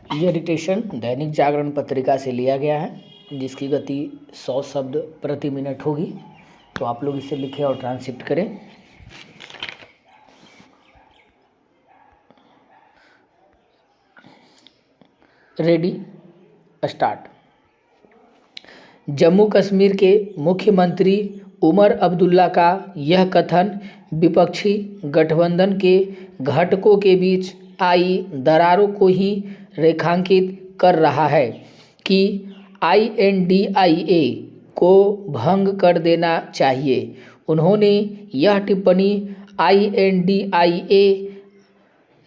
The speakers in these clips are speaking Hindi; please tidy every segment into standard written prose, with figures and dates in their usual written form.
यह डिक्टेशन दैनिक जागरण पत्रिका से लिया गया है, जिसकी गति 100 शब्द प्रति मिनट होगी। तो आप लोग इसे लिखें और ट्रांसक्रिप्ट करें। Ready, start. जम्मू कश्मीर के मुख्यमंत्री उमर अब्दुल्ला का यह कथन विपक्षी गठबंधन के घटकों के बीच आई दरारों को ही रेखांकित कर रहा है कि INDIA को भंग कर देना चाहिए। उन्होंने यह टिप्पणी INDIA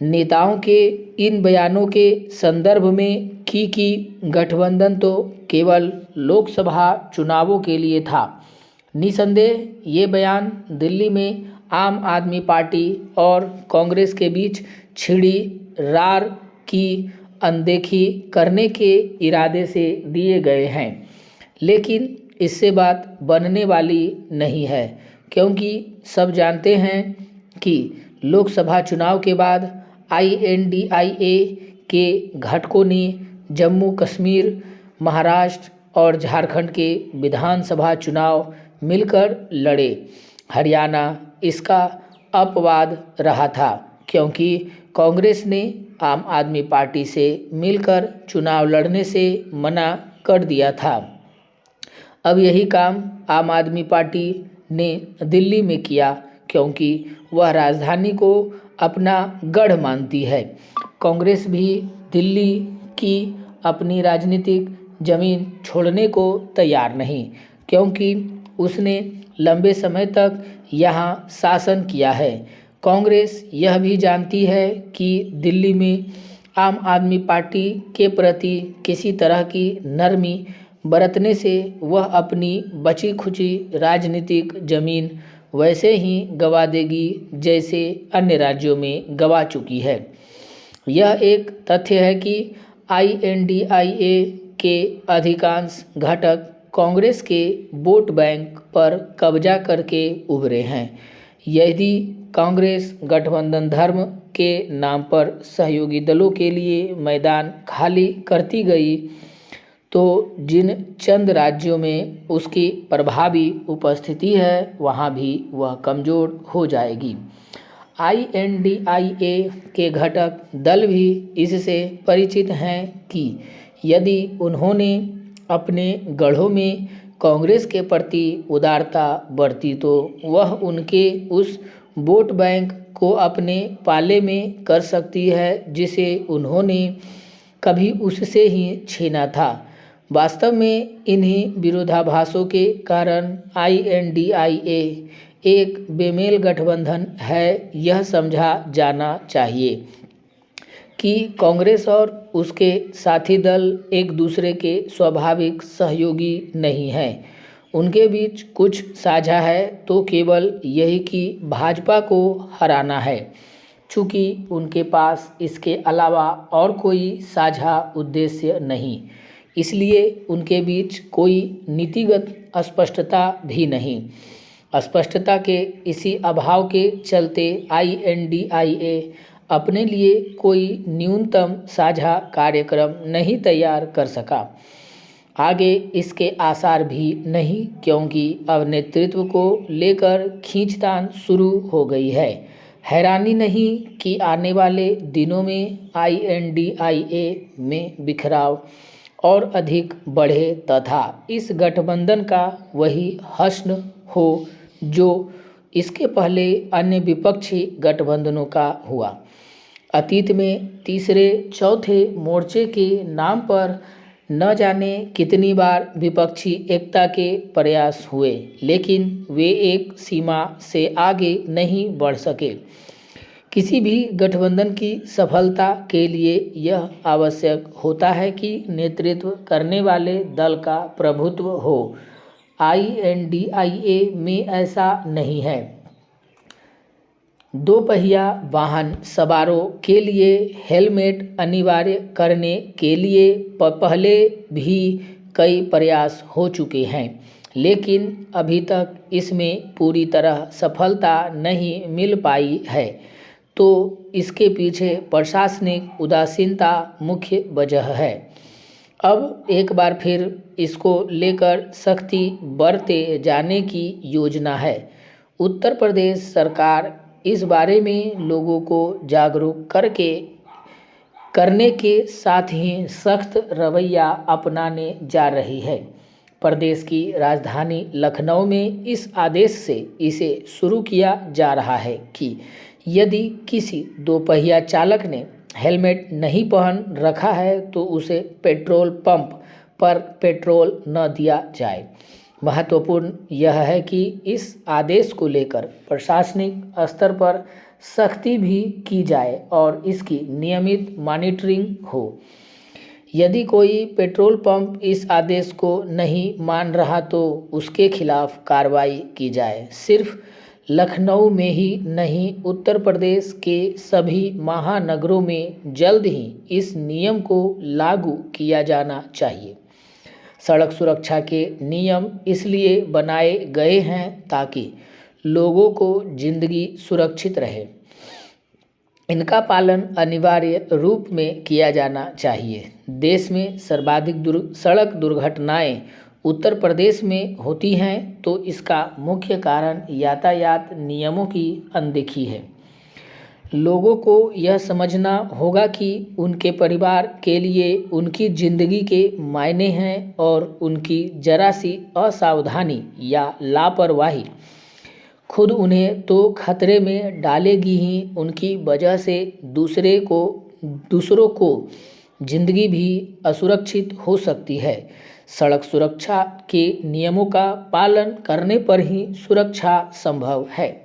नेताओं के इन बयानों के संदर्भ में की कि गठबंधन तो केवल लोकसभा चुनावों के लिए था। निसंदेह ये बयान दिल्ली में आम आदमी पार्टी और कांग्रेस के बीच छिड़ी रार की अनदेखी करने के इरादे से दिए गए हैं, लेकिन इससे बात बनने वाली नहीं है, क्योंकि सब जानते हैं कि लोकसभा चुनाव के बाद INDIA के घटकों ने जम्मू कश्मीर, महाराष्ट्र और झारखंड के विधानसभा चुनाव मिलकर लड़े। हरियाणा इसका अपवाद रहा था, क्योंकि कांग्रेस ने आम आदमी पार्टी से मिलकर चुनाव लड़ने से मना कर दिया था। अब यही काम आम आदमी पार्टी ने दिल्ली में किया, क्योंकि वह राजधानी को अपना गढ़ मानती है। कांग्रेस भी दिल्ली की अपनी राजनीतिक जमीन छोड़ने को तैयार नहीं, क्योंकि उसने लंबे समय तक यहाँ शासन किया है। कांग्रेस यह भी जानती है कि दिल्ली में आम आदमी पार्टी के प्रति किसी तरह की नरमी बरतने से वह अपनी बची खुची राजनीतिक जमीन वैसे ही गंवा देगी जैसे अन्य राज्यों में गंवा चुकी है। यह एक तथ्य है कि INDIA के अधिकांश घटक कांग्रेस के वोट बैंक पर कब्जा करके उभरे हैं। यदि कांग्रेस गठबंधन धर्म के नाम पर सहयोगी दलों के लिए मैदान खाली करती गई, तो जिन चंद राज्यों में उसकी प्रभावी उपस्थिति है, वहाँ भी वह कमज़ोर हो जाएगी। INDIA के घटक दल भी इससे परिचित हैं कि यदि उन्होंने अपने गढ़ों में कांग्रेस के प्रति उदारता बरती, तो वह उनके उस वोट बैंक को अपने पाले में कर सकती है जिसे उन्होंने कभी उससे ही छीना था। वास्तव में इन्हीं विरोधाभासों के कारण INDIA एक बेमेल गठबंधन है, यह समझा जाना चाहिए कि कांग्रेस और उसके साथी दल एक दूसरे के स्वाभाविक सहयोगी नहीं हैं। उनके बीच कुछ साझा है तो केवल यही कि भाजपा को हराना है। चूँकि उनके पास इसके अलावा और कोई साझा उद्देश्य नहीं, इसलिए उनके बीच कोई नीतिगत स्पष्टता भी नहीं। स्पष्टता के इसी अभाव के चलते INDIA अपने लिए कोई न्यूनतम साझा कार्यक्रम नहीं तैयार कर सका। आगे इसके आसार भी नहीं, क्योंकि अब नेतृत्व को लेकर खींचतान शुरू हो गई है। हैरानी नहीं कि आने वाले दिनों में INDIA में बिखराव और अधिक बढ़े तथा इस गठबंधन का वही हश्र हो जो इसके पहले अन्य विपक्षी गठबंधनों का हुआ। अतीत में तीसरे चौथे मोर्चे के नाम पर न जाने कितनी बार विपक्षी एकता के प्रयास हुए, लेकिन वे एक सीमा से आगे नहीं बढ़ सके। किसी भी गठबंधन की सफलता के लिए यह आवश्यक होता है कि नेतृत्व करने वाले दल का प्रभुत्व हो। INDIA में ऐसा नहीं है। दो पहिया वाहन सवारों के लिए हेलमेट अनिवार्य करने के लिए पहले भी कई प्रयास हो चुके हैं, लेकिन अभी तक इसमें पूरी तरह सफलता नहीं मिल पाई है। तो इसके पीछे प्रशासनिक उदासीनता मुख्य वजह है। अब एक बार फिर इसको लेकर सख्ती बरते जाने की योजना है। उत्तर प्रदेश सरकार इस बारे में लोगों को जागरूक करने के साथ ही सख्त रवैया अपनाने जा रही है। प्रदेश की राजधानी लखनऊ में इस आदेश से इसे शुरू किया जा रहा है कि यदि किसी दोपहिया चालक ने हेलमेट नहीं पहन रखा है तो उसे पेट्रोल पंप पर पेट्रोल न दिया जाए। महत्वपूर्ण यह है कि इस आदेश को लेकर प्रशासनिक स्तर पर सख्ती भी की जाए और इसकी नियमित मॉनिटरिंग हो। यदि कोई पेट्रोल पंप इस आदेश को नहीं मान रहा तो उसके खिलाफ कार्रवाई की जाए। सिर्फ लखनऊ में ही नहीं, उत्तर प्रदेश के सभी महानगरों में जल्द ही इस नियम को लागू किया जाना चाहिए। सड़क सुरक्षा के नियम इसलिए बनाए गए हैं ताकि लोगों को जिंदगी सुरक्षित रहे। इनका पालन अनिवार्य रूप में किया जाना चाहिए। देश में सर्वाधिक सड़क दुर्घटनाएं उत्तर प्रदेश में होती हैं तो इसका मुख्य कारण यातायात नियमों की अनदेखी है। लोगों को यह समझना होगा कि उनके परिवार के लिए उनकी ज़िंदगी के मायने हैं और उनकी जरा सी असावधानी या लापरवाही खुद उन्हें तो खतरे में डालेगी ही, उनकी वजह से दूसरों को जिंदगी भी असुरक्षित हो सकती है। सड़क सुरक्षा के नियमों का पालन करने पर ही सुरक्षा संभव है।